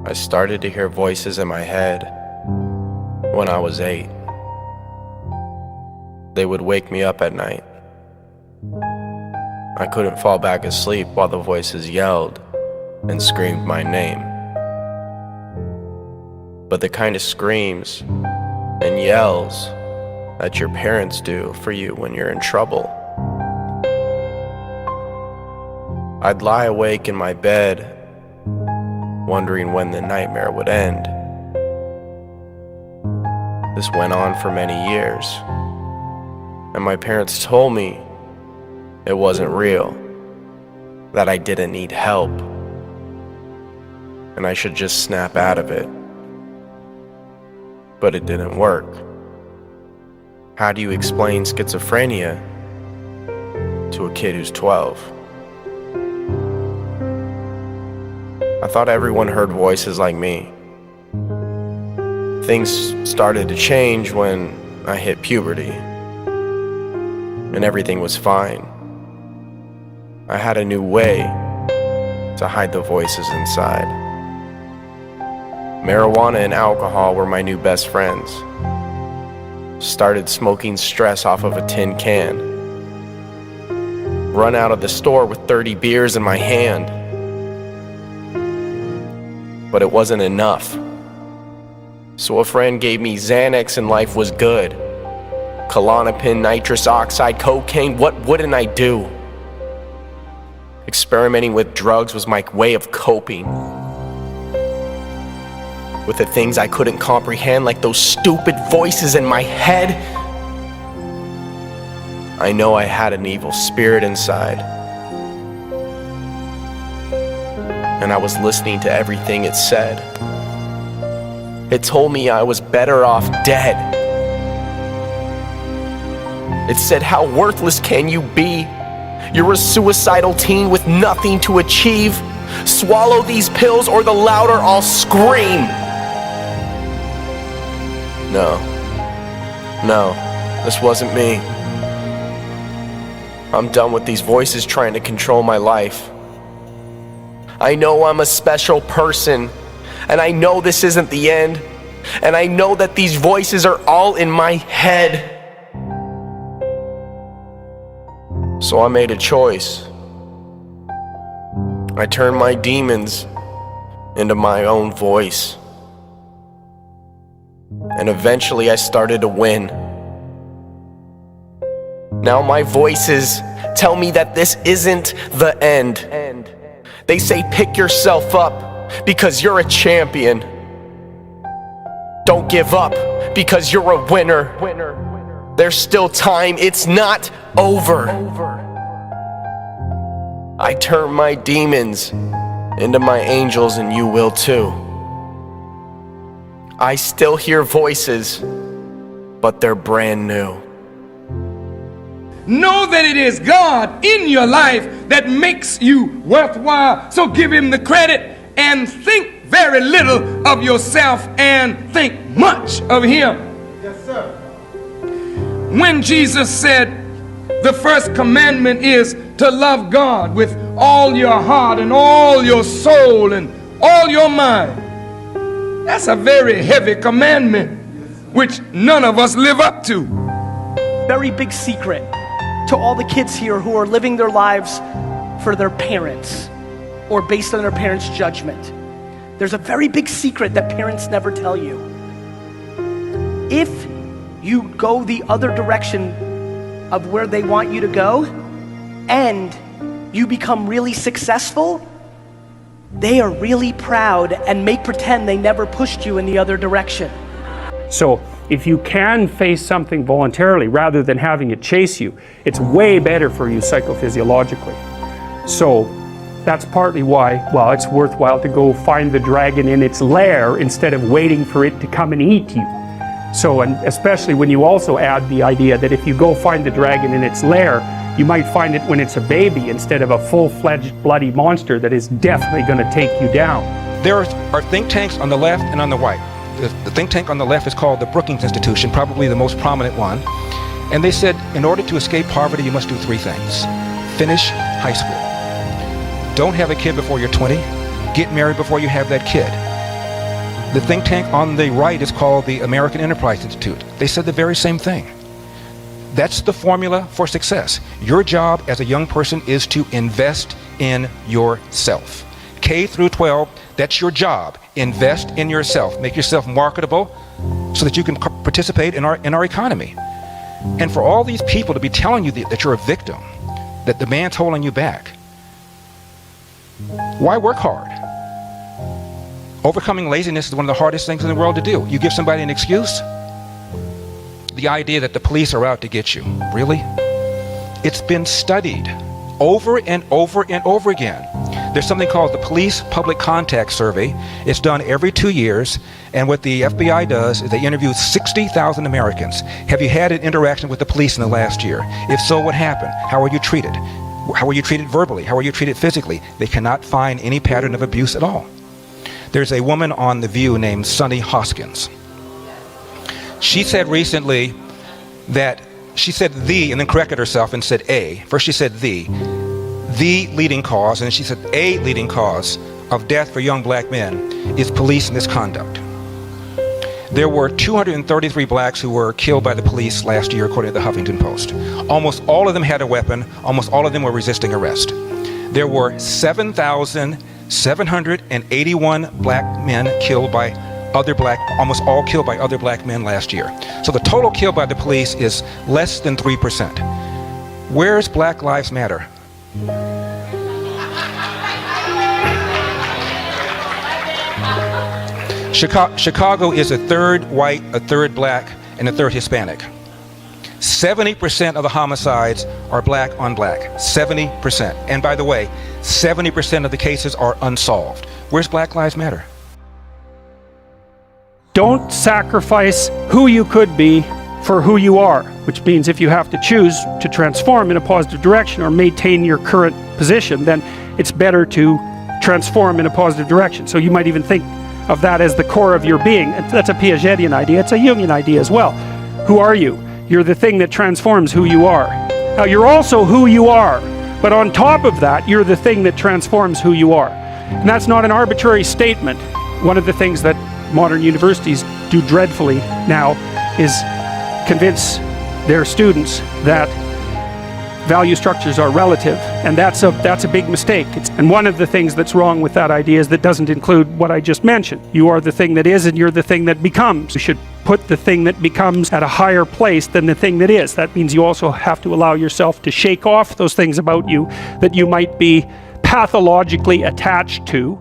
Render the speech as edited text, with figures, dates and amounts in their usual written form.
I started to hear voices in my head when I was 8. They would wake me up at night. I couldn't fall back asleep while the voices yelled and screamed my name. But the kind of screams and yells that your parents do for you when you're in trouble. I'd lie awake in my bed, wondering when the nightmare would end. This went on for many years, and my parents told me it wasn't real, that I didn't need help, and I should just snap out of it. But it didn't work. How do you explain schizophrenia to a kid who's 12? I thought everyone heard voices like me. Things started to change when I hit puberty, and everything was fine. I had a new way to hide the voices inside. Marijuana and alcohol were my new best friends. Started smoking stress off of a tin can. Run out of the store with 30 beers in my hand. But it wasn't enough. So a friend gave me Xanax and life was good. Klonopin, nitrous oxide, cocaine, what wouldn't I do? Experimenting with drugs was my way of coping with the things I couldn't comprehend, like those stupid voices in my head. I know I had an evil spirit inside, and I was listening to everything it said. It told me I was better off dead. It said, how worthless can you be? You're a suicidal teen with nothing to achieve. Swallow these pills or the louder I'll scream. No, this wasn't me. I'm done with these voices trying to control my life. I know I'm a special person, and I know this isn't the end, and I know that these voices are all in my head. So I made a choice. I turned my demons into my own voice. And eventually I started to win. Now my voices tell me that this isn't the end. They say pick yourself up because you're a champion. Don't give up because you're a winner. There's still time, it's not over. I turn my demons into my angels, and you will too. I still hear voices, but they're brand new. Know that it is God in your life that makes you worthwhile. So give him the credit and think very little of yourself and think much of him. Yes, sir. When Jesus said the first commandment is to love God with all your heart and all your soul and all your mind, that's a very heavy commandment which none of us live up to. Very big secret to all the kids here who are living their lives for their parents or based on their parents' judgment. There's a very big secret that parents never tell you. If you go the other direction of where they want you to go and you become really successful, they are really proud and make pretend they never pushed you in the other direction. So if you can face something voluntarily rather than having it chase you, it's way better for you psychophysiologically. So that's partly why, well, it's worthwhile to go find the dragon in its lair instead of waiting for it to come and eat you. So, and especially when you also add the idea that if you go find the dragon in its lair, you might find it when it's a baby instead of a full-fledged bloody monster that is definitely going to take you down. There are think tanks on the left and on the right. The think tank on the left is called the Brookings Institution, probably the most prominent one. And they said, in order to escape poverty, you must do 3 things. Finish high school. Don't have a kid before you're 20. Get married before you have that kid. The think tank on the right is called the American Enterprise Institute. They said the very same thing. That's the formula for success. Your job as a young person is to invest in yourself. K through 12, that's your job. Invest in yourself. Make yourself marketable so that you can participate in our economy. And for all these people to be telling you that you're a victim, that the man's holding you back, why work hard? Overcoming laziness is one of the hardest things in the world to do. You give somebody an excuse? The idea that the police are out to get you. Really? It's been studied over and over and over again. There's something called the Police Public Contact Survey. It's done every 2 years, and what the FBI does is they interview 60,000 Americans. Have you had an interaction with the police in the last year? If so, what happened? How were you treated? How were you treated verbally? How were you treated physically? They cannot find any pattern of abuse at all. There's a woman on The View named Sunny Hoskins. She said recently that she said the and then corrected herself and said a. First she said the leading cause, and then she said a leading cause of death for young black men is police misconduct. There were 233 blacks who were killed by the police last year, according to the Huffington Post. Almost all of them had a weapon. Almost all of them were resisting arrest. There were 7,781 black men killed by almost all killed by other black men last year. So the total killed by the police is less than 3%. Where's Black Lives Matter? Chicago is a third white, a third black, and a third Hispanic. 70% of the homicides are black on black. 70%. And by the way, 70% of the cases are unsolved. Where's Black Lives Matter? Don't sacrifice who you could be for who you are, which means if you have to choose to transform in a positive direction or maintain your current position, then it's better to transform in a positive direction. So you might even think of that as the core of your being. That's a Piagetian idea. It's a Jungian idea as well. Who are you? You're the thing that transforms who you are. Now, you're also who you are, but on top of that, you're the thing that transforms who you are. And that's not an arbitrary statement. One of the things that modern universities do dreadfully now is convince their students that value structures are relative, and that's a big mistake. And one of the things that's wrong with that idea is that doesn't include what I just mentioned. You are the thing that is, and you're the thing that becomes. You should put the thing that becomes at a higher place than the thing that is. That means you also have to allow yourself to shake off those things about you that you might be pathologically attached to.